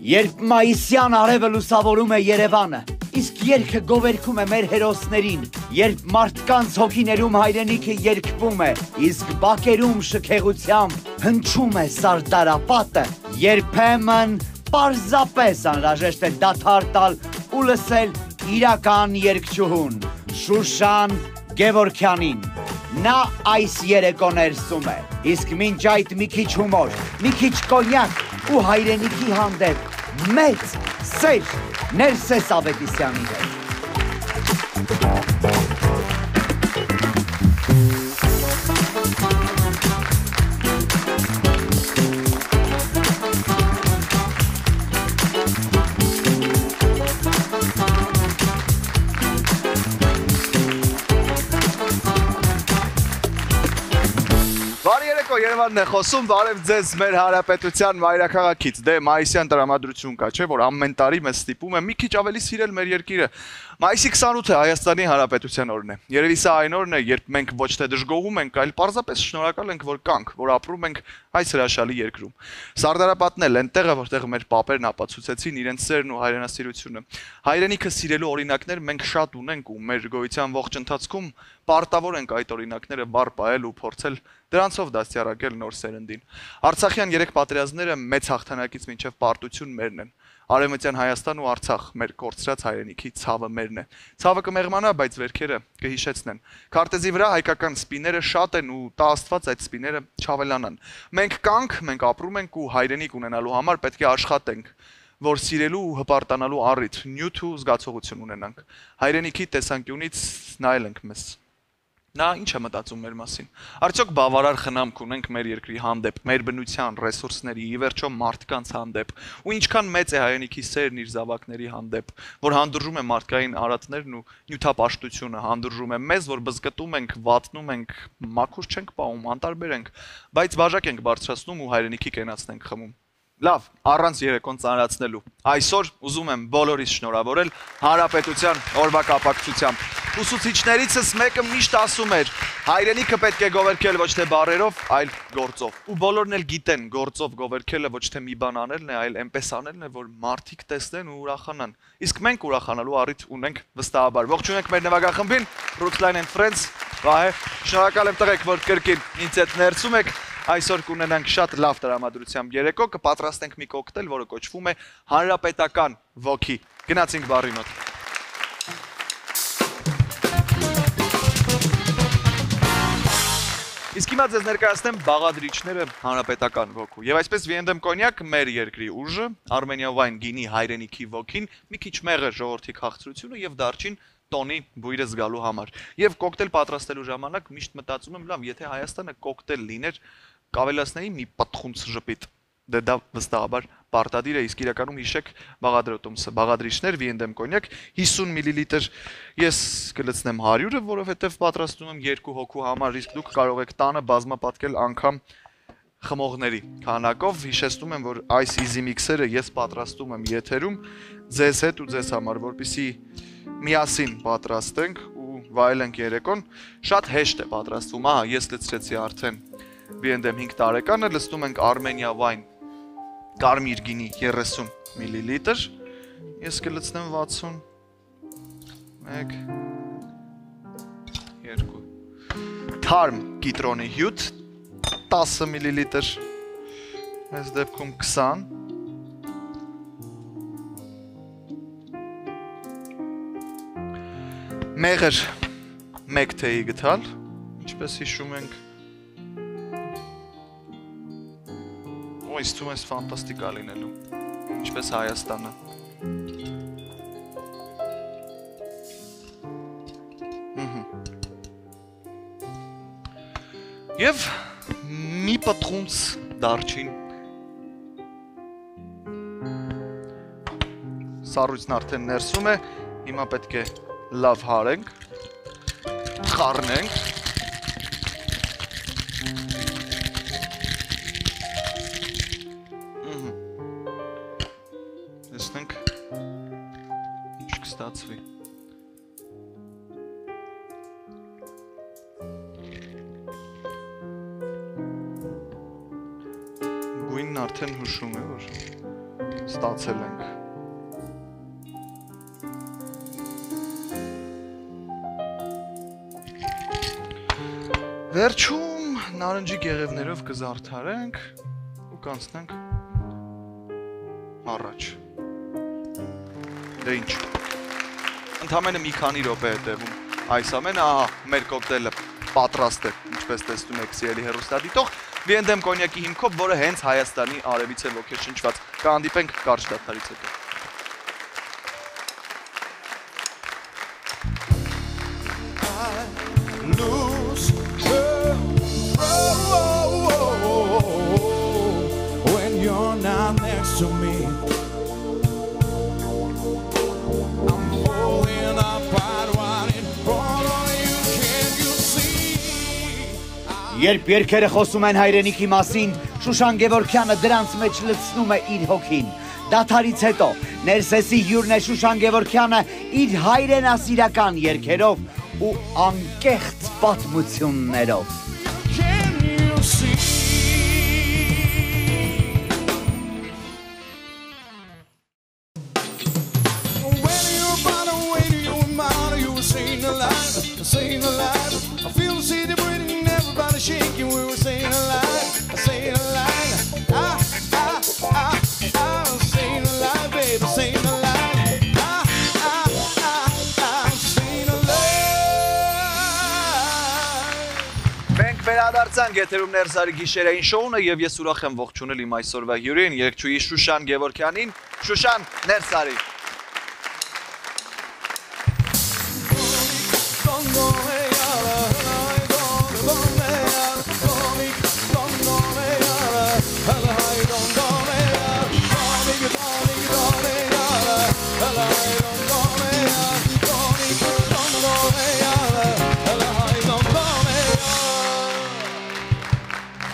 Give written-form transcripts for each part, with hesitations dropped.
Երբ մայիսյան արևը լուսավորում է Երևանը, իսկ երգը գովերգում է մեր հերոսներին, երբ մարդկանց հոգիներում հայրենիքը երգվում է, իսկ բակերում շքեղությամբ հնչում է սարդարապատը, երբեմն պարզապես անհրաժեշտ է դադար տալ ու լսել իրական երգչուհուն Շուշան Գևորգյանին։ Նա այս երեկո ներսում է, իսկ մինչ այդ մի քիչ հումոր, մի քիչ կոնյակ ու հայրենիքի հանդեպ մեծ սեր Ներսես Ավետիսյանի հետ։ Երևանն է խոսում, բարև ձեզ մեր հանրապետության մայրաքաղաքից։ Դե մայիսյան տրամադրություն կա, չէ, որ ամեն տարի մեզ ստիպում է մի քիչ ավելի սիրել մեր երկիրը։ Մայիսի 28-ը Հայաստանի Հանրապետության օրն է։ Երևի սա այն օրն է, երբ մենք ոչ թե դժգոհում ենք, այլ պարզապես շնորհակալ ենք, որ կանք, որ ապրում ենք այս հրաշալի երկրում։ Սարդարապատն էլ այն տեղը, որտեղ մեր պապերն ապացուցեցին իրենց սերն ու հայրենասիրությունը։ Հայրենիքը սիրելու օրինակներ մենք շատ ունենք ու մեր գոյության ողջ ընթացքում պարտավոր ենք այդ օրինակները բառ պահել ու փորձել դրանցով դաստիարակել նոր սերնդին։ Արցախյան 3 պատերազմները մեծ հաղթանակից մինչև պարտություն մերն են։ Արևմտյան Հայաստան ու Արցախ մեր կորցրած հայրենիքի ցավը մերն է։ Ցավը կմեղմանա, բայց վերքերը կհիշեցնեն։ Քարտեզի վրա հայկական սպիները շատ են ու տա Աստված այդ սպիները չավելանան։ Մենք կանք, մենք ապրում ենք ու հայրենիք ունենալու համար պետք է աշխատենք, որ սիրելու ու հպարտանալու առիթ, նյութ ու զգացողություն ունենանք։ Հայրենիքի տեսանկյունից նայել ենք մեզ։ Նա ինչ է մտածում մեր մասին։ Արդյոք բավարար խնամք ունենք մեր երկրի հանդեպ, մեր բնության, ռեսուրսների, ի վերջո մարդկանց հանդեպ, ու ինչքան մեծ է հայրենիքի սերն իր զավակների հանդեպ, որ հանդուրժում է մարդկային արատներն ու նյութապաշտությունը, հանդուրժում է մեզ, որ բզկտում ենք, վատնում ենք, մաքուր չենք պահում, անտարբեր ենք, բայց բաժակ ենք բարձրացնում ու հայրենիքի կենացն ենք խմում։ Լավ, առանց երեկոն ծանրացնելու։ Այսօր ուզում եմ բոլորիս շնորհավորել Հանրապետության օրվա կապակցությամբ։ Ուսուցիչներիցս մեկը միշտ ասում էր. հայրենիքը պետք է գովերգել ոչ թե բառերով, այլ գործով։ Ու բոլորն էլ գիտեն, գործով գովերգելը ոչ թե մի բան անելն է, այլ այնպես անելն է, որ մարդիկ տեսնեն ու ուրախանան։ Իսկ մենք ուրախանալու առիթ ունենք վստահաբար։ Ողջունենք մեր նվագախմբին, Brooklyn and Friends, Վահե, շնորհակալ եմ տղեկ, որ կրկին ինձ հետ ներսում եք։ Այսօր կունենանք շատ լավ տրամադրությամբ երեկո, կպատրաստենք մի կոկտեյլ, որը կոչվում է Հանրապետական ոգի։ Գնացինք բառի մոտ։ Իսկ հիմա ձեզ ներկայացնեմ բաղադրիչները հանրապետական ոգու։ Եվ այսպես Վիենդեմ կոնյակ մեր երկրի ուժը, Armenia Wine գինի հայրենիքի ոգին, մի քիչ մեղր ժողովրդի քաղցրությունը եւ դարչին տոնի բույրը զգալու համար։ Եվ կոկտեյլ պատրաստելու ժամանակ միշտ մտածում եմ, լավ, եթե Հայաստանը կոկտեյլ լիներ, կավելացնեի մի պատխունց ժպիտ։ Դե դա վստահաբար պարտադիր է, իսկ իրականում հիշեք բաղադրիչներ Վիենդեմ կոնյակ 50 մլ ես կլցնեմ 100-ը, որովհետև պատրաստում եմ 2 հոգու համար, իսկ դուք կարող եք տանը բազմապատկել անգամ խմողների քանակով։ Հիշեցնում եմ, որ այս easy mixer-ը ես պատրաստում եմ եթերում ձեզ հետ ու ձեզ համար, որպեսզի միասին պատրաստենք ու վայելենք երեկոն։ Շատ հեշտ է պատրաստվում, ահա ես լցրեցի արդեն Վիենդեմ 5 տարեկանը, լցնում ենք Armenia Wine կարմիր գինի 30 մլ, ես կլցնեմ 60, 1, 2, թարմ կիտրոնի հյութ 10 մլ, այս դեպքում 20, մեղր 1 թեյի գթալ, ինչպես հիշում ենք, ինձ թվում է ֆանտաստիկ է լինելու, ինչպես Հայաստանը։ Եվ մի պտխունց դարչին։ Սառույցն արդեն ներսում է, հիմա պետք է լավ հարենք, խառնենք։ Տեսնենք ինչ կստացվի։ Գույնն արդեն հուշում է, որ ստացել ենք։ Վերջում նարնջի գեղևներով կզարդարենք ու կանցնենք առաջ։ Դե ինչ։ Ընդամենը մի քանի րոպե է տևում այս ամենը, ահա, մեր կոկտեյլը պատրաստ է, ինչպես տեսնում եք սիրելի հեռուստադիտող, Վիենդեմ կոնյակի հիմքով, որը հենց Հայաստանի արևից է ոգեշնչված։ Կհանդիպենք կարճ դադարից հետո։ When you're not next to me, I'm falling apart, wanting all of you, can you see? Երբ երգերը խոսում են հայրենիքի մասին, Շուշան Գևորգյանը դրանց մեջ լցնում է իր հոգին։ Դադարից հետո Ներսեսի հյուրն է Շուշան Գևորգյանը իր հայրենասիրական երգերով ու անկեղծ պատմություններով։ Can you see? When you're by the way you're mine, you were saying alive. I feel the city breathing, everybody shaking. We were saying alive. Saying alive, saying alive, baby, saying alive. Saying alive. Մենք վերադարձանք եթերում Ներսարի գիշերային շոուն է եւ ես ուրախ եմ ողջունել իմ այսօրվա հյուրին, երգչուհի Շուշան Գևորգյանին։ Շուշան, Ներսարի։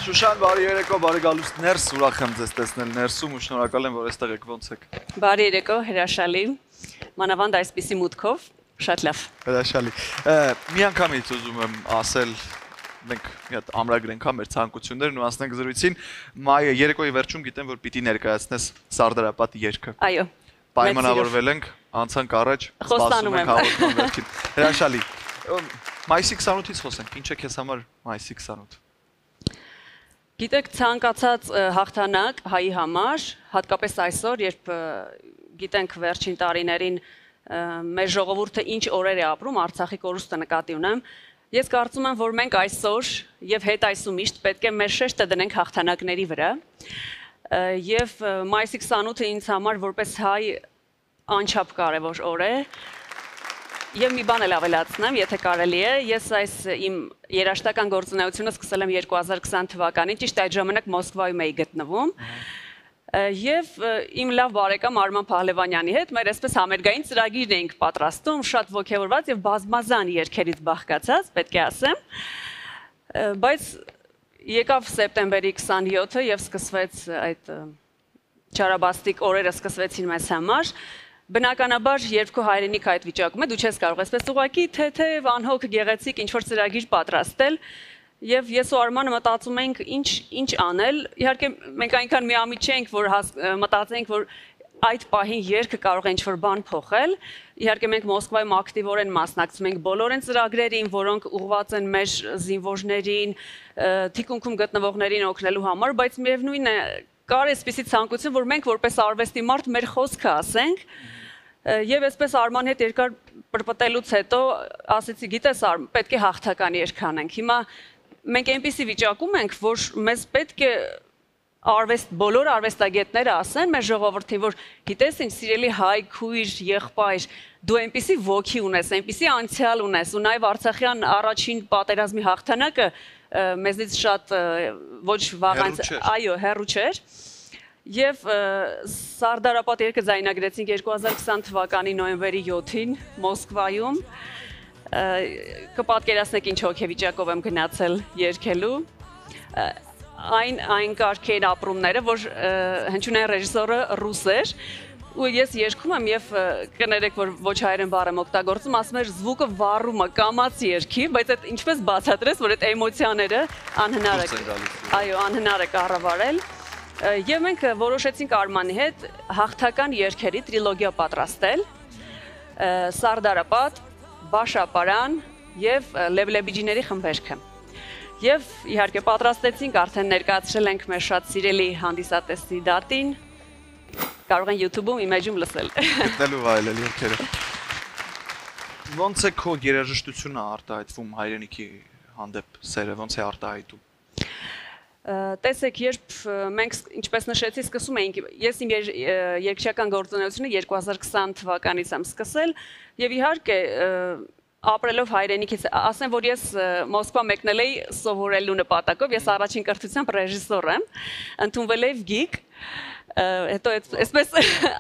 Շուշան, բարի երեկո, բարի գալուստ ներս, ուրախ եմ ձեզ տեսնել ներսում ու շնորհակալ եմ, որ այստեղ եք, ոնց եք։ Բարի երեկո, հրաշալի, մանավանդ այսպիսի մուտքով, շատ լավ։ Հրաշալի։ Մի անգամից ուզում եմ ասել, մենք մի հատ ամրագրենք հա մեր ցանկություններն ու անցնենք զրույցին, մայը երեկոյի վերջում գիտեմ, որ պիտի ներկայացնես Սարդարապատի երգը։ Այո։ Պայմանավորվել ենք, անցանք առաջ, սպասում ենք հաղորդման վերջին։ Հրաշալի։ Մայիսի 28-ից խոսենք, ինչ է քեզ համար մայիսի 28։ Գիտեք, ցանկացած հաղթանակ հայի համար, հատկապես այսօր, երբ գիտենք վերջին տարիներին մեր ժողովուրդը ինչ օրեր է ապրում, Արցախի կորուստը նկատի ունեմ, ես կարծում եմ, որ մենք այսօր եւ հետ այսումիշտ պետք է մեր շեշտը դնենք հաղթանակների վրա։ Եվ մայիսի 28-ը ինձ համար որպես հայ անչափ կարևոր օր է։ Եվ մի բան էլ ավելացնեմ, եթե կարելի է, ես այս իմ երաժշտական գործունեությունը սկսել եմ 2020 թվականին, ճիշտ այդ ժամանակ Մոսկվայում էի գտնվում։ Եվ իմ լավ բարեկամ Արման Փահլևանյանի հետ մեր այսպես համերգային ծրագիր էինք պատրաստում, շատ ոգևորված եւ բազմազան երգերից բաղկացած, պետք է ասեմ։ Բայց եկավ սեպտեմբերի 27-ը եւ սկսվեց այդ չարաբաստիկ օրերը սկսվեցին մեզ համար։ Բնականաբար, երբ քո հայրենիքը այդ վիճակում է, դու չես կարող այսպես ուղղակի թեթև, անհոգ, գեղեցիկ ինչ-որ ծրագիր պատրաստել, եւ ես ու Արմանը մտածում էինք ինչ անել։ Իհարկե, մենք այնքան միամիտ չենք, որ մտածենք, որ այդ պահին երգը կարող է ինչ-որ բան փոխել։ Իհարկե, մենք Մոսկվայում ակտիվորեն մասնակցում ենք բոլոր այն ծրագրերին, որոնք ուղղված են մեր զինվորներին, թիկունքում գտնվողներին օգնելու համար, բայց միևնույն է, կար այսպիսի ցանկություն, որ մենք որպես արվեստի մարդ մեր խոսքը ասենք, եւ այսպես Արման հետ երկար պրպտելուց հետո ասեցի, գիտես Արման, պետք է հաղթական երգ անենք։ Հիմա մենք այնպիսի վիճակում ենք, որ մեզ պետք է բոլոր արվեստագետները ասեն մեր ժողովրդին, որ գիտես ինչ սիրելի հայ, քույր, եղբայր, դու այնպիսի ոգի ունես, այնպիսի անցյալ ունես, ու նաեւ Արցախյան առաջին պատերազմի հաղթանակը մեզնից շատ ոչ վաղանց, այո, հեռու չէր։ Եվ Սարդարապատ երգը ձայնագրեցինք 2020 թվականի նոյեմբերի 7-ին Մոսկվայում։ Կպատկերացնեք ինչ հոգեվիճակով եմ գնացել երգելու։ Այն կարգային ապրումները, որ հնչյունային ռեժիսորը ռուս էր, ու ես երգում եմ եւ կներեք, որ ոչ հայերեն բառ եմ օգտագործում, ասում էր զվուկը վառումը կամաց երգի, բայց այդ ինչպես բացատրես, որ այդ էմոցիաները անհնար է կառավարել։ Եվ մենք որոշեցինք Արմանի հետ հաղթական երգերի տրիլոգիա պատրաստել, Սարդարապատ, Բաշապարան եւ Լեբլեբիջիների խմբերքը։ Եվ իհարկե պատրաստեցինք, արդեն ներկայացրել ենք մեր շատ սիրելի հանդիսատեսի դատին, կարող են YouTube-ում իմեջում լսել։ Գտնելու վայելել երգերը։ Ոնց է քո երաժշտությունը արտահայտվում հայրենիքի հանդեպ սերը, ոնց է արտահայտում։ Տեսեք, երբ մենք ինչպես նշեցի, սկսում էինք, ես իմ երգչական գործունեությունը 2020 թվականից եմ սկսել եւ իհարկե ապրելով հայրենիքից, ասեմ, որ ես Մոսկվա մեկնել էի սովորելու նպատակով, ես առաջին կրթությամբ ռեժիսոր եմ, ընդունվել էի ՎԳԻԿ, հետո այսպես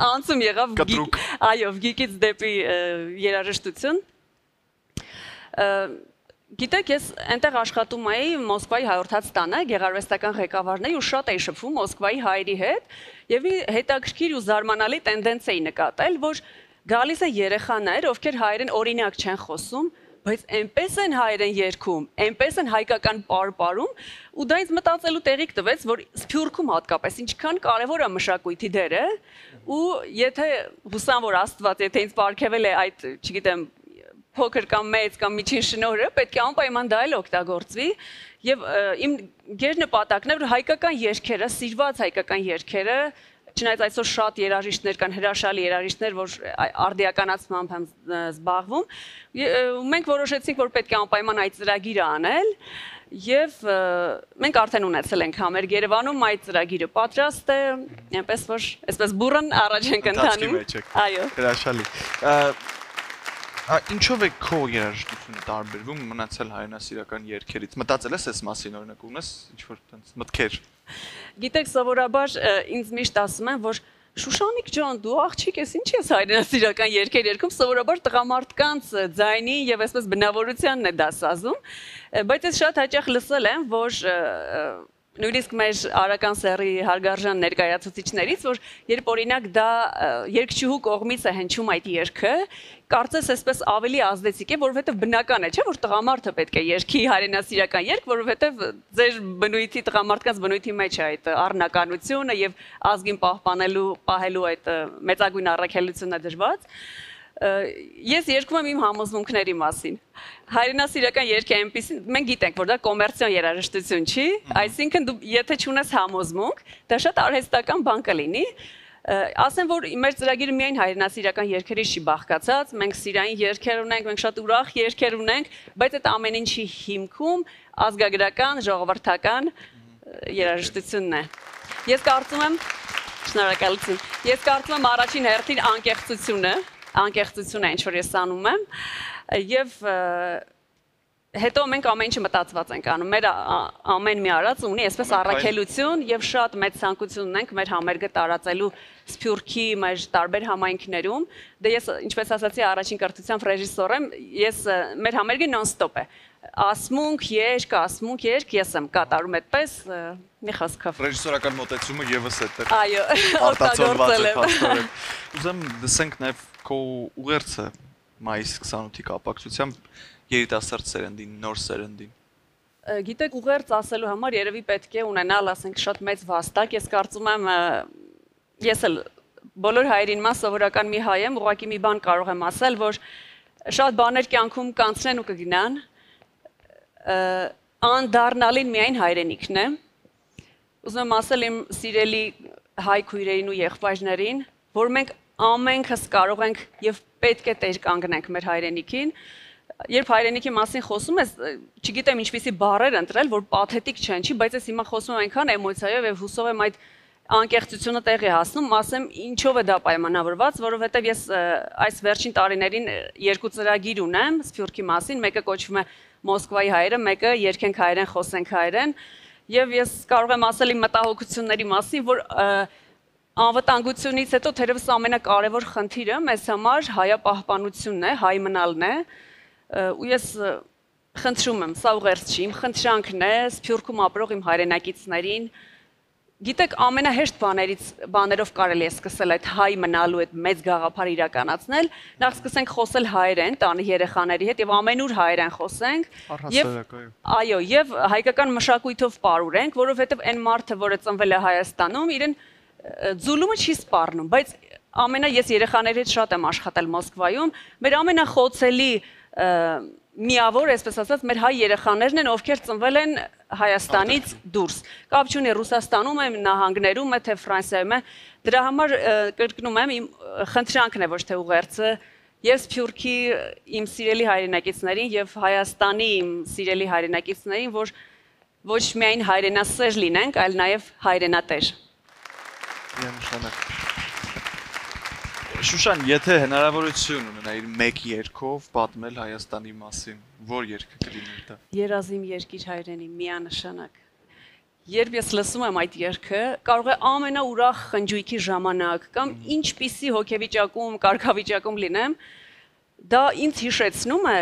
անցում եղավ ՎԳԻԿ, այո, ՎԳԻԿից դեպի երաժշտություն։ Գիտեք, ես այնտեղ աշխատում էի Մոսկվայի հայորդաց տանը, գեղարվեստական ղեկավարն էի ու շատ էի շփվում Մոսկվայի հայերի հետ եւ հետաքրքիր ու զարմանալի տենդենս էի նկատել, որ գալիս են երեխաներ, ովքեր հայերեն օրինակ չեն խոսում, բայց այնպես են հայերեն երգում, այնպես են հայկական պարպարում ու դա ինձ մտածելու տեղիք տվեց, որ Սփյուռքում հատկապես ինչքան կարևոր է մշակույթի դերը ու եթե հուսամ որ Աստված, եթե ինձ պարգևել է այդ, չգիտեմ, փոքր կամ մեծ կամ միջին շնորհը, պետք է անպայման դա էլ օգտագործվի եւ իմ գերնպատակն է որ հայկական երգերը, սիրված հայկական երգերը, չնայած այսօր շատ երաժիշտներ կան, հրաշալի երաժիշտներ, որ արդիականացմամբ են զբաղվում, մենք որոշեցինք, որ պետք է անպայման այդ ծրագիրը անել եւ մենք արդեն ունեցել ենք համերգ Երևանում, այդ ծրագիրը պատրաստ է, այնպես որ այսպես բուրըն առաջ ենք ընթանում։ Այո։ Հրաշալի։ Ինչով է քո երաժշտությունը տարբերվում մնացել հայրենասիրական երգերից։ Մտածել ես այս մասին, օրինակ ունես ինչ-որ տենց մտքեր։ Գիտեք, սովորաբար ինձ միշտ ասում են, որ Շուշանիկ ջան, դու աղջիկ ես, ինչ ես հայրենասիրական երգեր երգում, սովորաբար տղամարդկանց ձայնին եւ այսպես բնավորությանն է դասազում, բայց ես շատ հաճախ լսել եմ, որ նույնիսկ մեր արական սերի հարգարժան ներկայացուցիչներից, որ երբ օրինակ դա երգչուհու կողմից է հնչում այդ երգը, կարծես այսպես ավելի ազդեցիկ է, որովհետև բնական է, չէ՞ որ տղամարդը պետք է երգի հայրենասիրական երգ, որովհետև ձեր բնույթի տղամարդկանց բնույթի մեջ է այդ առնականությունը եւ ազգին պահելու այդ մեծագույն առաքելությունը դրված։ Ես երգում եմ իմ համոզմունքների մասին։ Հայրենասիրական երգը այնպեսին, մենք գիտենք, որ դա կոմերցիոն երաժշտություն չի, այսինքն դու եթե չունես համոզմունք, դա շատ արհեստական բան կլինի։ Ասեմ, որ մեր ծրագիրը միայն հայրենասիրական երգերից չի բաղկացած, մենք սիրային երգեր ունենք, մենք շատ ուրախ երգեր ունենք, բայց այդ ամեն ինչի հիմքում ազգագրական, ժողովրդական երաժշտությունն է։ Ես կարծում եմ, շնորհակալություն։ Ես կարծում եմ առաջին հերթին անկեղծությունը, ինչ որ ես անում եմ, եւ հետո մենք ամեն ինչը մտածված ենք անում։ Մեր ամեն մի արած ունի այսպես առաքելություն եւ շատ մեծ ցանկություն ունենք մեր համերգը տարածելու Սփյուռքի մեր տարբեր համայնքներում։ Դե ես, ինչպես ասացի, առաջին կրթությամբ ռեժիսոր եմ, մեր համերգը նոն-ստոպ է։ Ասմունք, երգ, ես եմ կատարում այդպես մի խոսքով։ Ռեժիսորական մոտեցումը եւս է։ Այո, օգտագործել եմ։ Ուզեմ դասենք նաեւ քո ուղերձը մայիսի 28-ի կապակցությամբ երիտասարդ սերնդին, նոր սերնդին։ Գիտեք, ուղերձ ասելու համար երևի պետք է ունենալ, ասենք, շատ մեծ վաստակ։ Ես կարծում եմ, ես էլ բոլոր հայերին մաս սովորական մի հայ եմ, ուղղակի մի բան կարող եմ ասել, որ շատ բաներ կյանքում կանցնեն ու կգնան, անդառնալին միայն հայրենիքն է։ Ուզում եմ ասել իմ սիրելի հայ քույրերին ու եղբայրներին, որ մենք ամենքս կարող ենք եւ պետք է տեր կանգնենք մեր հայրենիքին։ Երբ հայրենիքի մասին խոսում ես, չգիտեմ ինչպիսի բառեր ընտրել, որ պաթետիկ չեն, չի, բայց ես հիմա խոսում եմ այնքան էմոցիայով եւ հուսով եմ այդ անկեղծությունը տեղի հասնում, ասեմ ինչով է դա պայմանավորված, որովհետեւ ես այս վերջին տարիներին երկու ծրագիր ունեմ Սփյուռքի մասին, մեկը կոչվում է Մոսկվայի հայերը, մեկը Երգենք հայերեն, խոսենք հայերեն, եւ ես կարող եմ ասել իմ մտահոգությունների մասին, որ անվտանգությունից հետո թերևս ամենակարևոր խնդիրը մեզ համար հայապահպանությունն է, հայ մնալն է, ու ես խնդրում եմ, սա ուղերձ չի, իմ խնդրանքն է Սփյուռքում ապրող իմ հայրենակիցներին, Գիտեք, ամենահեշտ բաներով կարելի է սկսել այդ հայ մնալու այդ մեծ գաղափարը իրականացնել, նախ սկսենք խոսել հայերեն, տանի երեխաների հետ եւ ամենուր հայերեն խոսենք այո, եւ հայկական մշակույթով պարուրենք, որովհետեւ այն մարդը, որը ծնվել է Հայաստանում, իրեն ձուլումը չի սպառնում, բայց ես երեխաների հետ շատ եմ աշխատել Մոսկվայում, մեր ամենախոցելի միավոր, այսպես ասած, մեր հայ երեխաներն են, ովքեր ծնվել են Հայաստանից դուրս։ Կապ չունի Ռուսաստանում եմ, նահանգներում է, թե Ֆրանսիայում է։ Դրա համար կրկնում եմ, իմ խնդրանքն է ոչ թե ուղերձը, եւ Սփյուռքի իմ սիրելի հայրենակիցներին եւ Հայաստանի իմ սիրելի հայրենակիցներին, որ ոչ միայն հայրենասեր լինենք, այլ նաեւ հայրենատեր։ Շուշան, եթե հնարավորություն ունենայիր մեկ երգով պատմել Հայաստանի մասին, որ երգը կլիներ դա։ Երազիմ երկիր հայրենի, միանշանակ։ Երբ ես լսում եմ այդ երգը, կարող է ամենաուրախ խնջույքի ժամանակ կամ ինչպիսի հոգեվիճակում, կարգավիճակում լինեմ, դա ինձ հիշեցնում է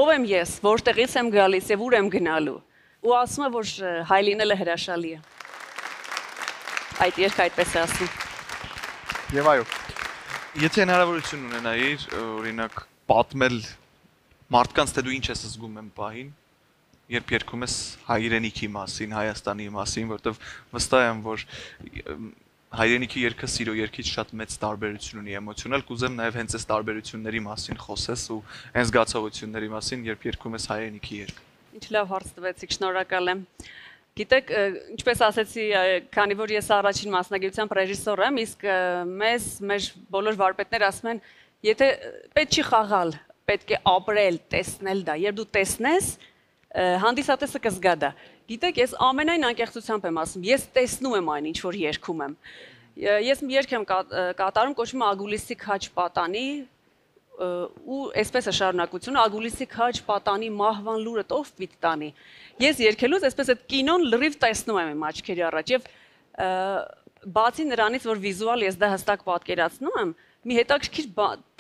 ով եմ ես, որտեղից եմ գալիս եւ ուր եմ գնալու։ Ու ասում է, որ հայ լինելը հրաշալի է։ Այդ երգը այդպես է ասում։ Եվ այո, եթե հնարավորություն ունենայիր, օրինակ, պատմել մարդկանց, թե դու ինչ ես զգում եմ պահին, երբ երգում ես հայրենիքի մասին, Հայաստանի մասին, որտեվ վստահ եմ, որ հայրենիքի երգը սիրո երգից շատ մեծ տարբերություն ունի էմոցիոնալ, կուզեմ նաև հենց այս տարբերությունների մասին խոսես ու այն զգացողությունների մասին, երբ երգում ես հայրենիքի երգ։ Ինչ լավ հարց տվեցիք, շնորհակալ եմ։ Գիտեք, ինչպես ասեցի, քանի որ ես առաջին մասնագիտությամբ ռեժիսոր եմ, իսկ մեր բոլոր վարպետները ասում են, եթե պետք չի խաղալ, պետք է ապրել, տեսնել դա, երբ դու տեսնես, հանդիսատեսը կզգա դա։ Գիտեք, ես ամենայն անկեղծությամբ եմ ասում, ես տեսնում եմ այն, ինչ որ երգում եմ։ Ես մի երգ եմ կատարում, կոչվում է Ագուլիսի քաջ պատանի, ու այսպես է շարունակությունը, Ագուլիսի քաջ պատանի մահվան լուրը ով պիտի տանի։ Ես երգելուց այսպես այդ կինոն լրիվ տեսնում եմ իմ աչքերի առաջ եւ բացի նրանից, որ վիզուալ ես դա հստակ պատկերացնում եմ, մի հետաքրքիր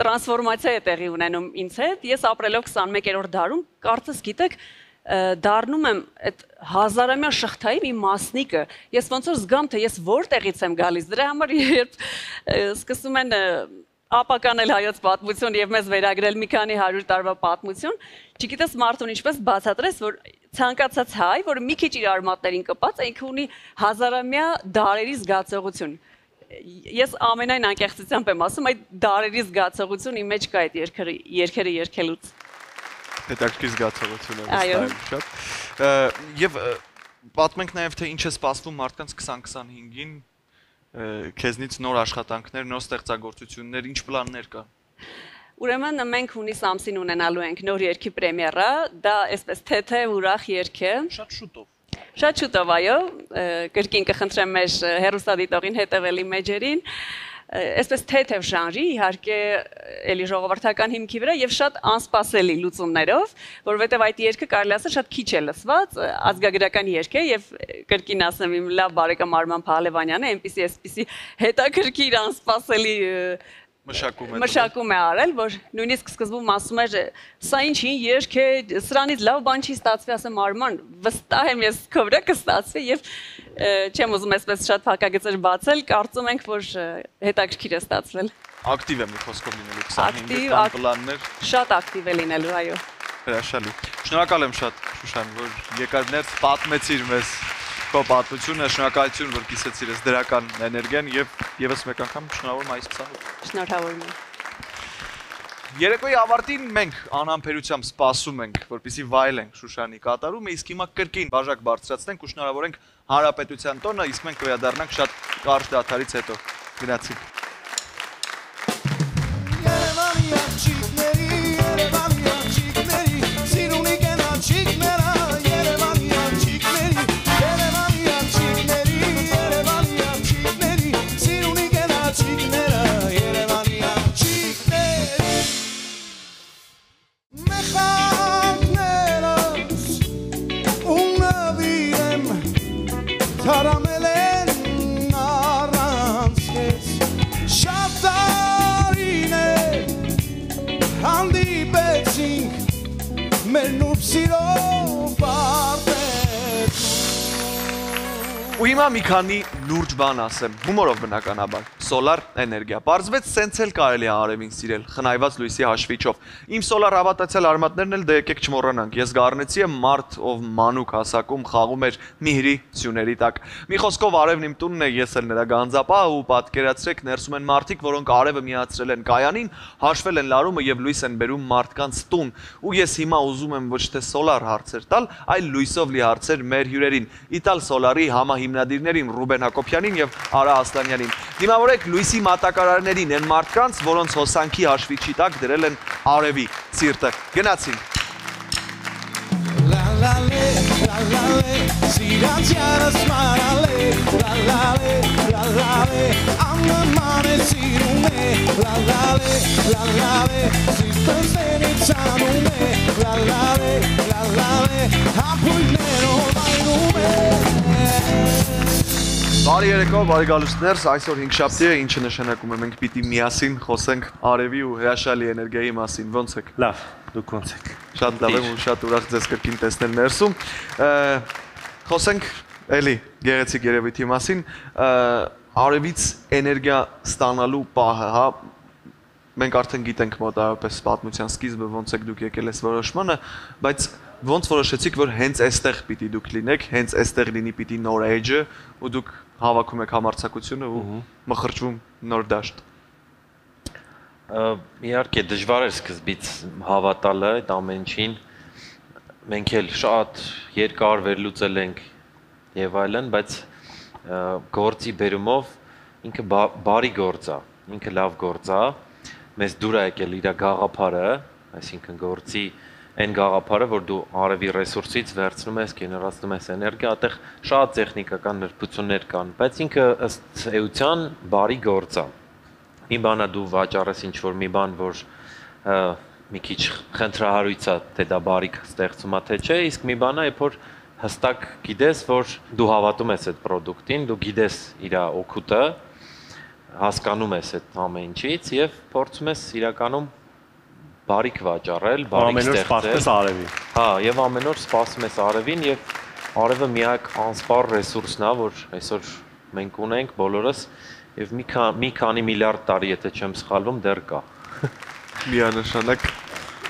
տրանսֆորմացիա է տեղի ունենում ինձ հետ։ Ես ապրելով 21-րդ դարում, կարծես գիտեք, դառնում եմ այդ հազարամյա շղթայի մի մասնիկը։ Ես ոնց որ զգամ, թե ես որտեղից եմ գալիս։ Դրա համար երբ սկսում են ապականել հայոց պատմություն եւ մեզ վերագրել մի քանի 100 տարվա պատմություն, չգիտես մարդուն ինչպես բացատրես, որ ցանկացած հայ, որը մի քիչ իր արմատներին կպած, ինքը ունի հազարամյա դարերի զգացողություն։ Ես ամենայն անկեղծությամբ եմ ասում, այդ դարերի զգացողություն իմ մեջ կա այդ երգերը երգելուց։ Հետաքրքիր զգացողություն է վստահ շատ։ Եվ պատմենք նաեւ թե ինչ է սպասվում մարդկանց 2025-ին քեզնից նոր աշխատանքներ, նոր ստեղծագործություններ, ինչ պլաններ կան։ Ուրեմն մենք հունիս ամսին ունենալու ենք նոր երգի պրեմիերա, դա այսպես թեթև ուրախ երգ է։ Շատ շուտով։ Շատ շուտով, այո, կրկին կխնդրեմ մեր հեռուստադիտողին հետևել իմ մեջերին։ Այսպես թեթև ժանրի, իհարկե էլի ժողովրդական հիմքի վրա եւ շատ անսպասելի լուծումներով, որովհետեւ այդ երգը կարելի ասել շատ քիչ է լսված, ազգագրական երգ է եւ կրկին ասեմ իմ լավ բարեկամ Արման Փահլևանյանը այնպիսի հետաքրքիր անսպասելի մշակում է արել, որ նույնիսկ սկզբում ասում էր, սա ինչ երգ է, սրանից լավ բան չի ստացվի, ասեմ Արման, վստահ եմ ես քո վրա կստացվի եւ չեմ ուզում այսպես շատ փակագծեր բացել, կարծում ենք, որ հետաքրքիր է ստացվել։ Ակտիվ եմ խոսքով լինելու 25 պլաններ։ Շատ ակտիվ է լինելու, այո։ Հրաշալի։ Շնորհակալ եմ շատ, Շուշան, որ եկար ներս պատմեցիր մեզ քո պատմությունը, շնորհակալություն, որ կիսեցիր այս դրական էներգիան եւ եւս մեկ անգամ շնորհավոր մայիս 28։ Շնորհավորում եմ։ Երեկոյի ավարտին մենք անհամբերությամբ սպասում ենք, որպեսզի վայելենք Շուշանի կատարումը, իսկ հիմա կրկին բաժակ բարձրացնենք ու շնորհավորենք Հանրապետության տոնը, իսկ մենք կվերադառնանք շատ կարճ դադարից հետո։ Գնացինք։ Մեր նուրբ սիրո վարպետում Ու հիմա մի քանի լուրջ բան ասեմ, հումորով բնականաբար, սոլար էներգիա։ Պարզվեց սենց էլ կարելի է արևին սիրել, խնայված լույսի հաշվիչով։ Իմ սոլար հավատացյալ արմատներն էլ դե եկեք չմոռանանք, ես Գառնեցի եմ մարդ, ով մանուկ հասակում խաղում էր Միհրի սյուների տակ։ Մի խոսքով արևն իմ տունն է, ես էլ նրա գանձապահը ու պատկերացրեք ներսում են մարդիկ, որոնք արևը միացրել են կայանին, հաշվել են լարումը եւ լույս են բերում մարդկանց տուն։ Ու ես հիմա ուզում եմ ոչ թե սոլար հարցեր տալ, այլ լույսով լի հարցեր մեր հյուրերին։ Իտալ սոլարի հիմնադիրներին Ռուբեն Հակոբյանին եւ Արա Ասլանյանին։ Դիմավորեք լույսի մատակարարներին, այն մարդկանց, որոնց հոսանքի հաշվիչի տակ դրել են արևի սիրտը։ Գնացինք։ La la le, siranziara smarale, la le, amma mane sirume, la le, sistem senitsanume, la le, hapulnero vainume. Բարի երեկո, բարի գալուստներ, այսօր 5 շաբթի է, ինչը նշանակում է մենք պիտի միասին խոսենք արևի ու հրաշալի էներգիայի մասին, ոնց եք։ Լավ, դուք ոնց եք։ Շատ լավ եմ ու շատ ուրախ ձեզ կրկին տեսնել ներսում։ Խոսենք էլի գեղեցիկ երևույթի մասին, արևից էներգիա ստանալու պահը, հա, մենք արդեն գիտենք մոտավորապես պատմության սկիզբը ոնց եք դուք եկել այս որոշմանը, բայց ոնց որոշեցիք, որ հենց այստեղ պիտի դուք լինեք, հենց այստեղ լինի պիտի նոր էջը ու դուք հավաքում եք համարձակությունը ու մխրճվում նոր դաշտ։ Իհարկե դժվար էր սկզբից հավատալը այդ ամեն ինչին։ Մենք էլ շատ երկար վերլուծել ենք եւ այլն, բայց գործի բերումով ինքը բարի գործ է, ինքը լավ գործ է։ Մեզ դուր է եկել իր գաղափարը, այսինքն գործի այն գաղափարը, որ դու արևի ռեսուրսից վերցնում ես, գեներացնում ես էներգիա, այդտեղ շատ տեխնիկական նրբություններ կան, բայց ինքը ըստ էության բարի գործ է։ Մի բան է դու վաճառես ինչ-որ մի բան, որ մի քիչ խնդրահարույց է, թե դա բարիք ստեղծում է, թե չէ, իսկ մի բան է, երբ որ հստակ գիտես, որ դու հավատում ես այդ պրոդուկտին, դու գիտես իր օգուտը, հասկանում ես այդ ամեն ինչից եւ փորձում ես իրականում բարիք վաճառել, բարիք ստեղծել։ Հա, եւ ամեն օր սպասում ես արևին եւ արևը միակ անսպառ ռեսուրսն է, որ այսօր մենք ունենք բոլորս եւ մի քանի միլիարդ տարի, եթե չեմ սխալվում, դեռ կա։ Միանշանակ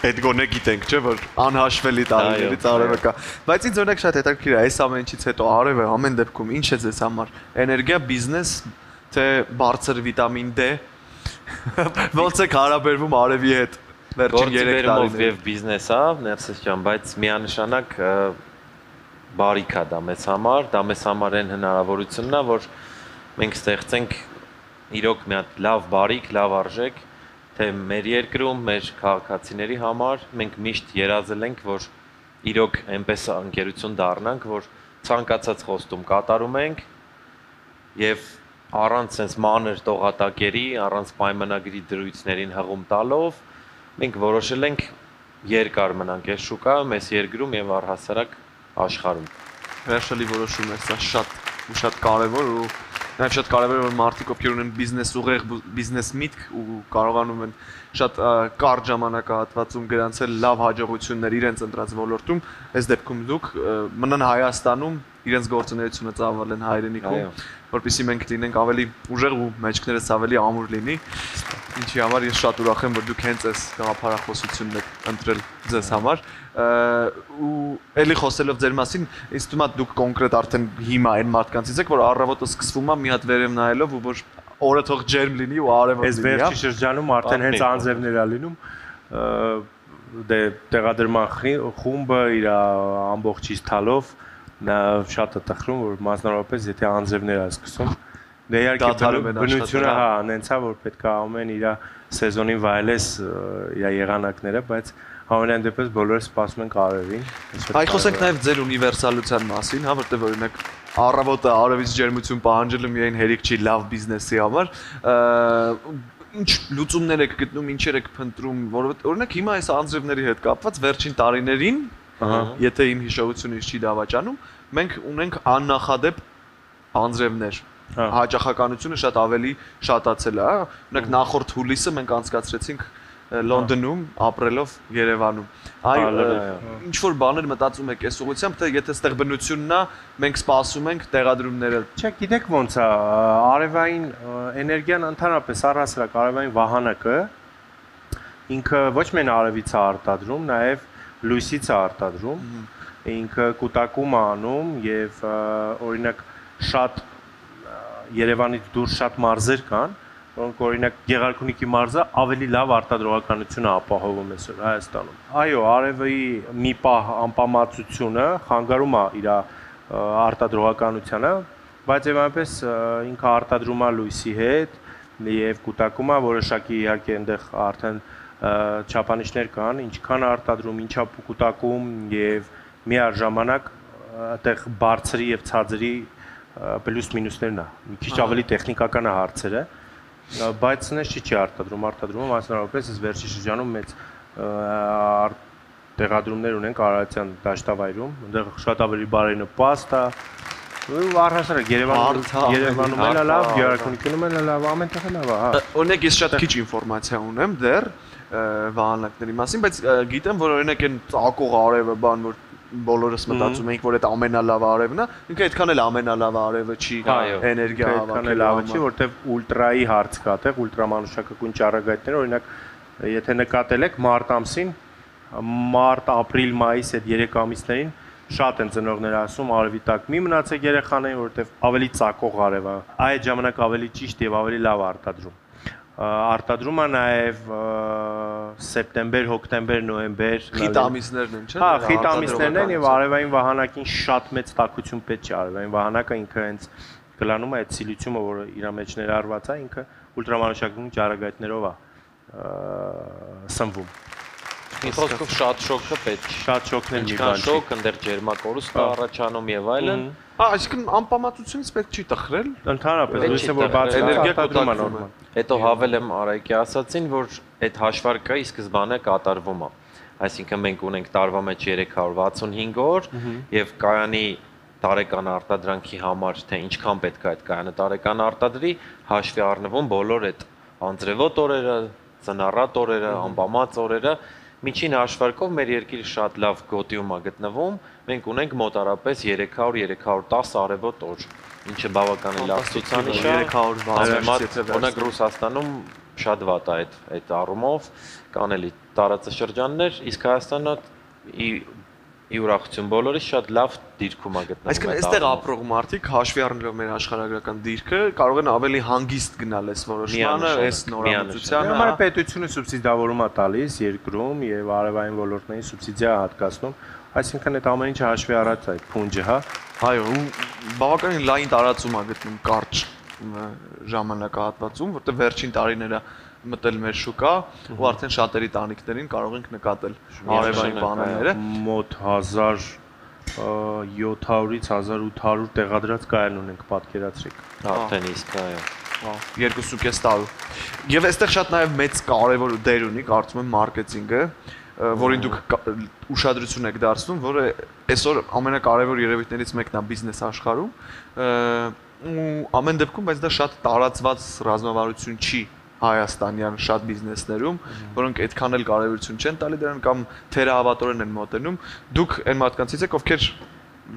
այդ գոնե գիտենք, չէ՞, որ անհաշվելի տարիներից արևը կա։ Բայց ինձ օրինակ շատ հետաքրքիր է, այս ամեն ինչից հետո արևը ամեն դեպքում ինչ է ձեզ համար։ Էներգիա, բիզնես, թե բարձր վիտամին D։ Ոնց է հարաբերվում արևի հետ։ Վերջին 3 տարիներով եւ բիզնես է, ներսես ջան, բայց միանշանակ բարիք է դա մեզ համար այն հնարավորությունն է, որ մենք ստեղծենք իրոք մի հատ լավ բարիք, լավ արժեք, թե մեր երկրում, մեր քաղաքացիների համար, մենք միշտ երազել ենք, որ իրոք այնպես ընկերություն դառնանք, որ ցանկացած խոստում կատարում ենք եւ առանց sense մանր տողատակերի, առանց պայմանագրի դրույթներին հղում տալով մենք որոշել ենք երկար մնանք այս շուկայում, այս երկրում եւ առհասարակ աշխարհում։ Հրաշալի որոշում է, սա շատ կարևոր ու նաև շատ կարևոր է որ մարդիկ ովքեր ունեն բիզնես ուղեղ, բիզնես միտք ու կարողանում են շատ կարճ ժամանակահատվածում գրանցել լավ հաջողություններ իրենց ընտրած ոլորտում, այս դեպքում դուք մնան Հայաստանում, իրենց գործունեությունը ծավալեն հայրենիքում, որպեսզի մենք լինենք ավելի ուժեղ ու մեջքներս ավելի ամուր լինի, ինչի համար ես շատ ուրախ եմ, որ դուք հենց այս գաղափարախոսությունն եք ընտրել ձեզ համար, ու էլի խոսելով ձեր մասին, ինձ թվում է դուք կոնկրետ արդեն հիմա այն մարդկանցից եք, որ առավոտը սկսվում է մի հատ վերև նայելով ու որ օրը թող ջերմ լինի ու արևը լինի։ Այս վերջի շրջանում արդեն հենց անձևներ է լինում, դե տեղադրման խումբը իր ամբողջից տալով նա շատ է տխրում, որ մասնավորապես եթե անձևներ է սկսում, դե իհարկե բնությունը հա անենցա, որ պետք է ամեն իր սեզոնին վայելես իր եղանակները, բայց Համենայն դեպս բոլորը սպասում են արևին։ Այ խոսենք նաև ձեր ունիվերսալության մասին, հա, որտեղ օրինակ առավոտը արևից ջերմություն պահանջելը միայն հերիք չի լավ բիզնեսի համար։ Ինչ լուծումներ եք գտնում, ինչեր եք փնտրում, որովհետև օրինակ հիմա այս անձրևների հետ կապված վերջին տարիներին, եթե իմ հիշողությունից չի դավաճանում, մենք ունենք աննախադեպ անձրևներ։ Հաճախականությունը շատ ավելի շատացել է, հա։ Օրինակ նախորդ հուլիսը մենք անցկացրեցինք Լոնդոնում, ապրելով Երևանում։ Այո, ինչ որ բաներ մտածում եք այս ուղղությամբ, թե եթե ստեղ բնությունն է, մենք սպասում ենք տեղադրումները։ Չէ, գիտեք ոնց է, արևային էներգիան ընդհանրապես առհասարակ արևային վահանակը ինքը ոչ միայն արևից է արտադրում, նաև լույսից է արտադրում, ինքը կուտակում է անում եւ օրինակ շատ Երևանից դուրս շատ մարզեր կան, որոնք օրինակ Գեղարքունիքի մարզը ավելի լավ արտադրողականություն է ապահովում այսօր Հայաստանում։ Այո, արևի մի պահ անպամացությունը խանգարում է իր արտադրողականությանը, բայց եւ այնպես ինքը արտադրում է լույսի հետ եւ կուտակում է որոշակի իհարկե այնտեղ արդեն չափանիշներ կան, ինչքան արտադրում, ինչա կուտակում եւ միաժամանակ այդտեղ բարձրի եւ ցածրի պլյուս մինուսներն է։ Մի քիչ ավելի տեխնիկական է հարցերը, բայց նես չի արտադրում, մասնավորապես այս վերջի շրջանում մեծ տեղադրումներ ունենք Արարատյան դաշտավայրում, այնտեղ շատ ավելի բարենպաստ է, առհասարակ Երևանում էլ է լավ, Գեղարքունիքում էլ է լավ, ամեն տեղ է լավ, հա։ Օրինակ ես շատ քիչ ինֆորմացիա ունեմ դեռ վահանակների մասին, բայց գիտեմ, որ օրինակ այն ծակող արևը բան, որ բոլորս մտածում ենք, որ այդ ամենալավ արևն է, ինքը այդքան էլ ամենալավ արևը չի, էներգիա այդքան էլ լավը չի, որտեվ ուլտրայի հարց կա, այդտեղ ուլտրամանուշակագույն ճառագայթները, օրինակ, եթե նկատել եք մարտ ամսին, մարտ, ապրիլ, մայիս այդ 3 ամիսներին շատ են ծնողները ասում, արևի տակ մի մնացեք երեխաներին, որտեվ ավելի ծակող արև է, այդ ժամանակ ավելի ճիշտ եւ ավելի լավ արտադրում։ Արտադրում է նաև սեպտեմբեր, հոկտեմբեր, նոյեմբեր խիտ ամիսներն են, չէ՞։ Հա, խիտ ամիսներն են եւ արևային վահանակին շատ մեծ տաքություն պետք չի, արևային վահանակը ինքը հենց գլանում է այդ սիլիցիումը, որը իր մեջ ներառված է, ինքը ուլտրամանուշակագույն ճառագայթներով է սնվում։ Մի խոսքով շատ շոկը պետք չի։ Շատ շոկներ մի բան չի։ Շոկ, այնտեղ ջերմակորուստ առաջանում եւ այլն։ Հա, այսինքն անպամատությունից պետք չի տխրել։ Ընդհանրապես, լույսը որ բաց էներգիա կուտակվում է նորմալ։ Հետո հավելեմ Արայքի ասացին, որ այդ հաշվարկը ի սկզբանե կատարվում է։ Այսինքն մենք ունենք տարվա մեջ 365 օր եւ կայանի տարեկան արտադրանքի համար թե ինչքան պետք է այդ կայանը տարեկան արտադրի, հաշվի առնվում բոլոր այդ անձրևոտ օրերը, ծնառատ օրերը, անբամած օրերը, միջին հաշվարկով մեր երկիրը շատ լավ գոտիում է գտնվում, մենք ունենք մոտարապես 300-310 արևոտ օր, ինչը բավականին լավ ցուցանիշ է, 360 օրինակ Ռուսաստանում շատ վատ է այդ առումով, կան էլի տարածաշրջաններ, իսկ Հայաստանը ի ուրախություն բոլորից շատ լավ դիրքում է գտնվում։ Այսինքն այստեղ ապրող մարդիկ հաշվի առնելով մեր աշխարհագրական դիրքը կարող են ավելի հանգիստ գնալ այս որոշմանը, այս նորամուծությանը։ Համար պետությունը սուբսիդավորում է տալիս երկրում եւ արևային ոլորտներին սուբսիդիա հատկացնում, այսինքն այդ ամեն ինչը հաշվի առած է այդ փունջը, հա։ Այո, ու բավականին լայն տարածում է գտնում կարճ ժամանակահատվածում, որտեղ վերջին տարիները մտել մեր շուկա ու արդեն շատերի տանիքներին կարող ենք նկատել արևային բանալները մոտ 1700-ից 1800 տեղադրած կայան ունենք, պատկերացրեք։ Արդեն իսկ այո։ 2.5 տարու։ Եվ այստեղ շատ նաև մեծ կարևոր դեր ունի, կարծում եմ մարքեթինգը, որին դուք ուշադրություն եք դարձնում, որը այսօր ամենակարևոր երևույթներից մեկն է բիզնես աշխարհում, ու ամեն դեպքում, բայց դա շատ տարածված ռազմավարություն չի հայաստանյան շատ բիզնեսներում, որոնք այդքան էլ կարևորություն չեն տալի դրան կամ թերահավատորեն են մոտենում, դուք այն մարդկանցից եք, ովքեր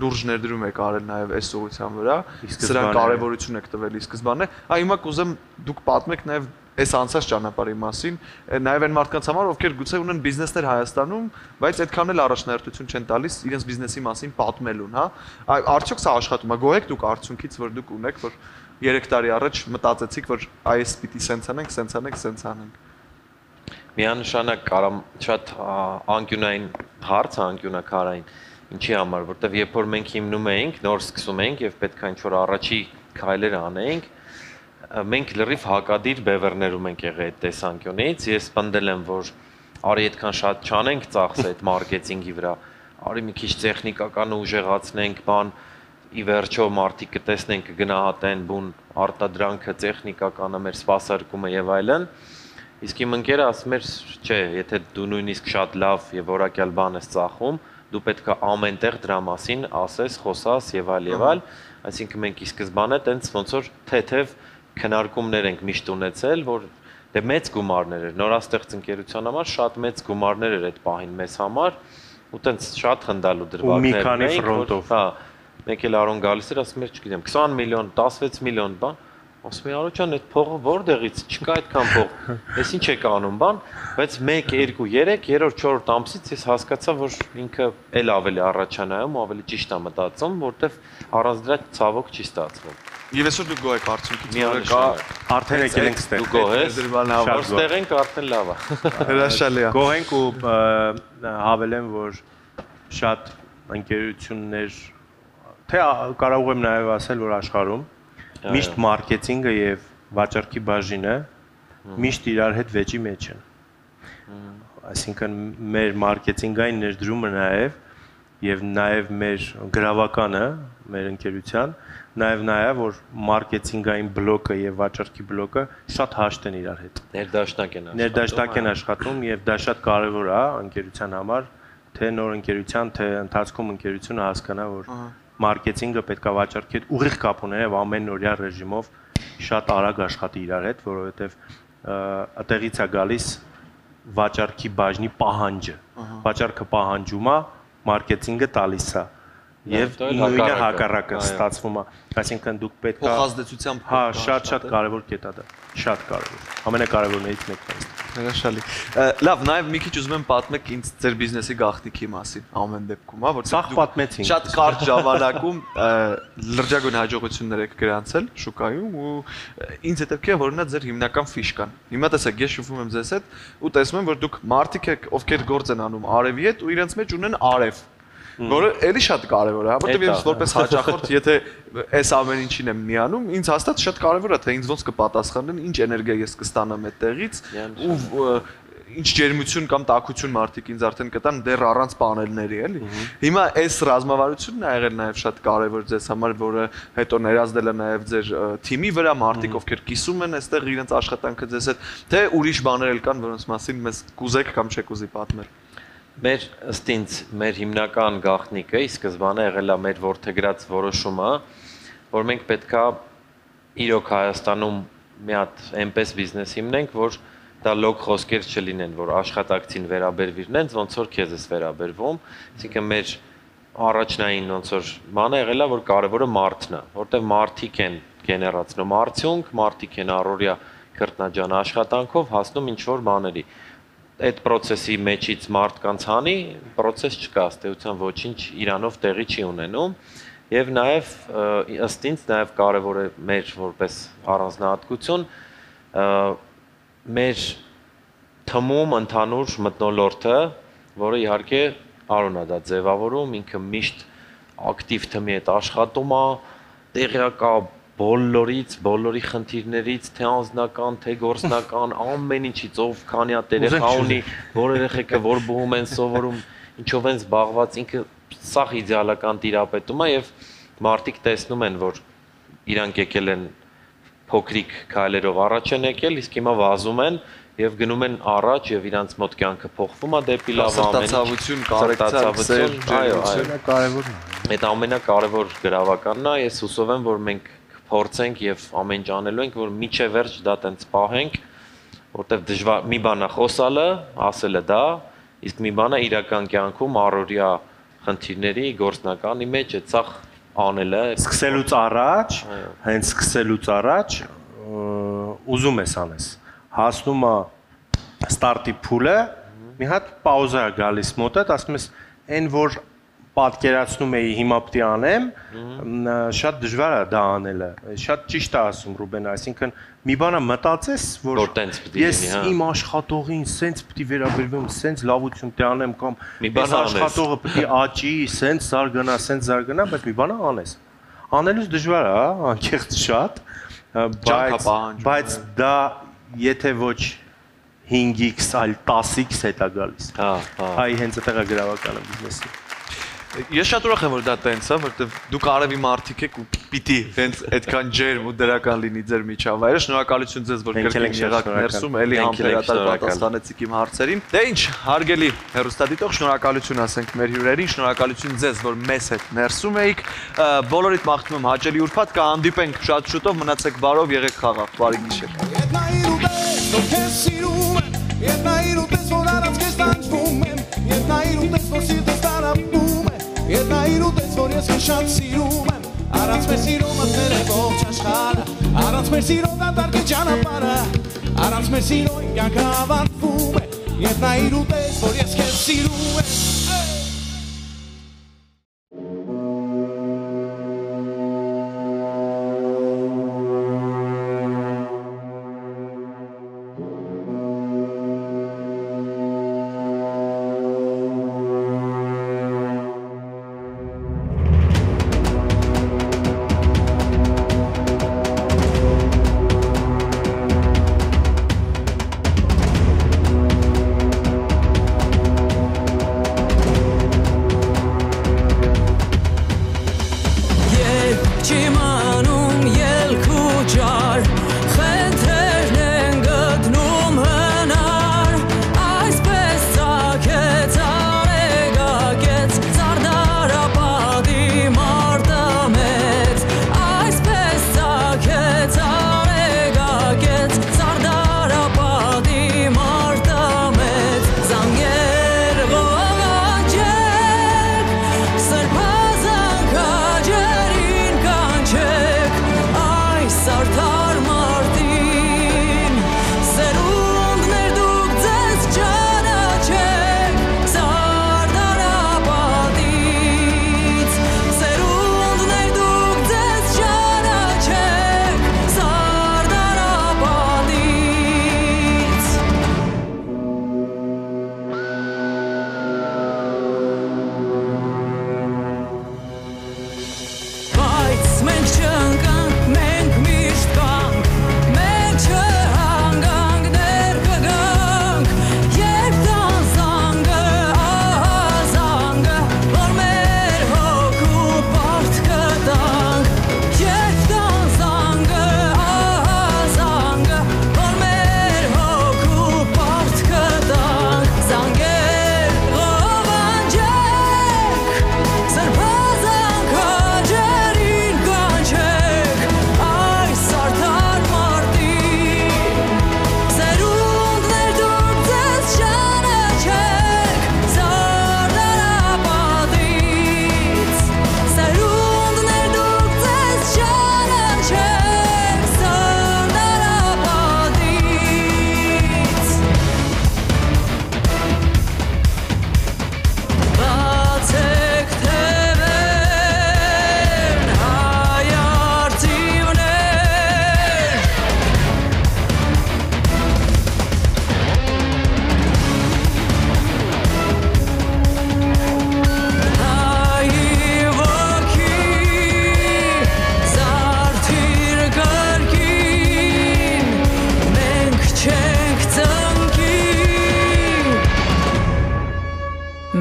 լուրջ ներդրում եք արել նաև այս ուղղության վրա, սրան կարևորություն եք տվել ի սկզբանե։ Այ հիմա կուզեմ դուք պատմեք նաև այս անցած ճանապարհի մասին, նաև այն մարդկանց համար, ովքեր գուցե ունեն բիզնեսներ Հայաստանում, բայց այդքան էլ առաջնահերթություն չեն տալիս իրենց բիզնեսի մասին պատմելուն, հա։ Արդյոք սա աշխատում է, գոհ եք դուք արդյունքից, որ դուք ունեք, որ 3 տարի առաջ մտածեցիք, որ այս պիտի սենց անենք։ Միանշանակ կարամ շատ անկյունային հարց, անկյունակարային, ինչի համար, որտեվ երբ որ մենք հիմնում էինք, նոր սկսում էինք եւ պետք է ինչ-որ առաջի քայլեր անեինք, մենք լրիվ հակադիր բևեռներում ենք եղել այդ տեսանկյունից, ես պնդել եմ, որ արի այդքան շատ չանենք ծախսը այդ մարքեթինգի վրա, արի մի քիչ տեխնիկական ուժեղացնենք, բան ի վերջո մարդիկ կտեսնեն, կգնահատեն բուն արտադրանքը, տեխնիկականը, մեր սպասարկումը եւ այլն։ Իսկ իմ ընկերը ասում էր, չէ, եթե դու նույնիսկ շատ լավ եւ որակյալ բան ես ծախում, դու պետք է ամենտեղ դրա մասին ասես, խոսաս եւ այլ, այսինքն մենք ի սկզբանե տենց ոնց որ թեթև քննարկումներ ենք միշտ ունեցել, որ Դե մեծ գումարներ էր, նորաստեղծ ընկերության համար շատ մեծ գումարներ էր այդ պահին մեզ համար, ու տենց շատ խնդալու դրվագներ ունեինք, հա, մեկ էլ Արոն գալիս էր, ասում էր, չգիտեմ, 20 միլիոն, 16 միլիոն բան, ասում եմ Արոջան, այդ փողը որտեղից չկա այդքան փող։ Էս ինչ եք անում բան, բայց 1, 2, 3, 3-րդ, 4-րդ ամսից ես հասկացա, որ ինքը էլ ավելի առաջանայում, ավելի ճիշտ է մտածում, որտեվ առանց դրա ցավոք չի ստացվում։ Եվ այսօր դուք գոհ եք արդյունքից, արդեն եկել ենք ստեղ։ Դու գոհ ես, ստեղ ենք արդեն լավ է։ Հրաշալի է։ Գոհ ենք ու հավելեմ, որ շատ ընկերություններ, թե կարող եմ նաև ասել, որ աշխարհում միշտ մարքեթինգը եւ վաճառքի բաժինը միշտ իրար հետ վեճի մեջ են։ Այսինքն մեր մարքեթինգային ներդրումը եւ մեր գրավականը, մեր ընկերության, նաեւ որ մարքեթինգային բլոկը եւ վաճառքի բլոկը շատ հաշտ են իրար հետ։ Ներդաշնակ են աշխատում եւ դա շատ կարեւոր է ընկերության համար, թե նոր ընկերության, թե ընթացքում ընկերությունը հասկանա, որ մարքեթինգը պետք է վաճառքի հետ ուղիղ կապ ունենա եւ ամենօրյա ռեժիմով շատ արագ աշխատի իրար հետ, որովհետեւ այդտեղից է գալիս վաճառքի բաժնի պահանջը։ Վաճառքը պահանջում է, մարքեթինգը տալիս է եւ նույնը հակառակը ստացվում է։ Այսինքն դուք պետք է փոխազդեցությամբ հա, շատ կարեւոր կետ է դա։ Շատ կարեւոր։ Ամենակարևորներից մեկն է։ Հրաշալի։ Լավ, նաև մի քիչ ուզում եմ պատմեք ինձ ձեր բիզնեսի գաղտնիքի մասին, ամեն դեպքում, հա, որ սաղ պատմեցինք։ Շատ կարճ ժամանակում լրջագույն հաջողություններ եք գրանցել շուկայում ու ինձ հետաքրքիր է, որ նա ձեր հիմնական ֆիշկան։ Հիմա տեսեք, ես շփվում եմ ձեզ հետ ու տեսնում եմ, որ դուք մարդիկ եք, ովքեր գործ են անում արևի հետ ու իրենց մեջ ունեն արև, որը էլի շատ կարևոր է, հա, որտեղ ես որպես հաճախորդ, եթե այս ամեն ինչին եմ միանում, ինձ հաստատ շատ կարևոր է, թե ինձ ոնց կպատասխանեն, ինչ էներգիա ես կստանամ այդտեղից ու ինչ ջերմություն կամ տաքություն մարդիկ ինձ արդեն կտան դեռ առանց պանելների, էլի։ Հիմա այս ռազմավարությունն ա եղել նաև շատ կարևոր ձեզ համար, որը հետո ներազդել է նաև ձեր թիմի վրա, մարդիկ ովքեր կիսում են այստեղ իրենց աշխատանքը ձեզ հետ, թե ուրիշ բաներ էլ կան, որոնց մասին մեզ կուզեք կամ չեք ուզի պատմել։ Մեր ըստ ինձ մեր հիմնական գաղտնիքը ի սկզբանե եղել է մեր որդեգրած որոշումը, որ մենք պետքա իրոք Հայաստանում մի հատ այնպես բիզնես հիմնենք, որ դա լոկ խոսքեր չլինեն, որ աշխատակցին վերաբերվի իրենց, ոնց որ քեզ ես վերաբերվում, այսինքն մեր առաջնային ոնց որ բանը եղել է, որ կարևորը մարդն է, որտեղ մարդիկ են գեներացնում արդյունք, մարդիկ են առօրյա քրտնաջան աշխատանքով հասնում ինչ որ բաների։ Այդ process-ի մեջից մարդկանց հանի, process չկա, ըստեյության ոչինչ իրանով տեղի չի ունենում եւ նաեւ ըստ ինձ նաեւ կարեւոր է մեր որպես առանձնահատկություն մեր թմում ընդհանուր մթնոլորտը, որը իհարկե Արոնն է դա ձևավորում, ինքը միշտ ակտիվ թմի հետ աշխատում է, տեղյակ է բոլորի խնդիրներից, թե անձնական, թե գործնական, ամեն ինչից, ով քանի հատ երեխա ունի, որ երեխեքը որ բուհում են սովորում, ինչով են զբաղված, ինքը սաղ իդեալական տիրապետում է եւ մարդիկ տեսնում են, որ իրանք եկել են փոքրիկ քայլերով առաջ են եկել, իսկ հիմա վազում են եւ գնում են առաջ եւ իրանց մոտ կյանքը փոխվում է դեպի լավ ամենից կարեկցություն, այո, կարևորն է։ Այդ ամենակարևոր գրավականն է, ես հուսով եմ, որ մենք փորձենք եւ ամեն ինչ անելու ենք, որ միջև վերջ դա տենց պահենք, որտեվ դժվար մի բան է խոսալը, ասելը դա, իսկ մի բան է իրական կյանքում առօրյա խնդիրների գործնականի մեջ այդ սաղ անելը։ Սկսելուց առաջ, հենց սկսելուց առաջ ուզում ես անես, հասնում է ստարտի փուլը, մի հատ պաուզա է գալիս մոտդ, ասում ես այն որ պատկերացնում էի հիմա պետք է անեմ, շատ դժվար է դա անելը։ Շատ ճիշտ է ասում Ռուբենը, այսինքն մի բանը մտածես, որ ես իմ աշխատողին սենց պետք է վերաբերվեմ, սենց լավություն պետք է անեմ կամ այս աշխատողը պետք է աճի, սենց զարգանա, բայց մի բանը անես։ Անելուց դժվար է, անկեղծ շատ, բայց դա եթե ոչ 5x, այլ 10x հետ է գալիս։ Այ հենց այդտեղ է գրավականը բիզնեսի։ Ես շատ ուրախ եմ, որ դա տենց է, որտեղ դուք արևի մարդիկ եք ու պիտի հենց այդքան ջերմ ու դրական լինի ձեր միջավայրը։ Շնորհակալություն ձեզ, որ կրկին եղաք ներսում, էլի համբերատար պատասխանեցիք իմ հարցերին։ Դե ինչ, հարգելի հեռուստադիտող, շնորհակալություն ասենք մեր հյուրերին, շնորհակալություն ձեզ, որ մեզ հետ ներսում էիք։ Բոլորիդ մաղթում եմ հաճելի ուրբաթ, կհանդիպենք շատ շուտով, մնացեք բարով, եղեք խաղաղ, բարի գիշեր։ Որ քեզ սիրում եմ, երբ նայիր ուտես, որ առանց քեզ տանջվում եմ, երբ նայիր ուտես, որ սիրտս տարապում է, երբ նայիր ուտես, որ ես քեզ շատ սիրում եմ, առանց մեր սիրո մտնել է ողջ աշխարհը, առանց մեր սիրո դատարկ է ճանապարհը, առանց մեր սիրո իմ կյանքը ավարտվում է, երբ նայիր ուտես, որ ես քեզ սիրում եմ։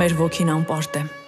Մեր ոգին անպարտ է։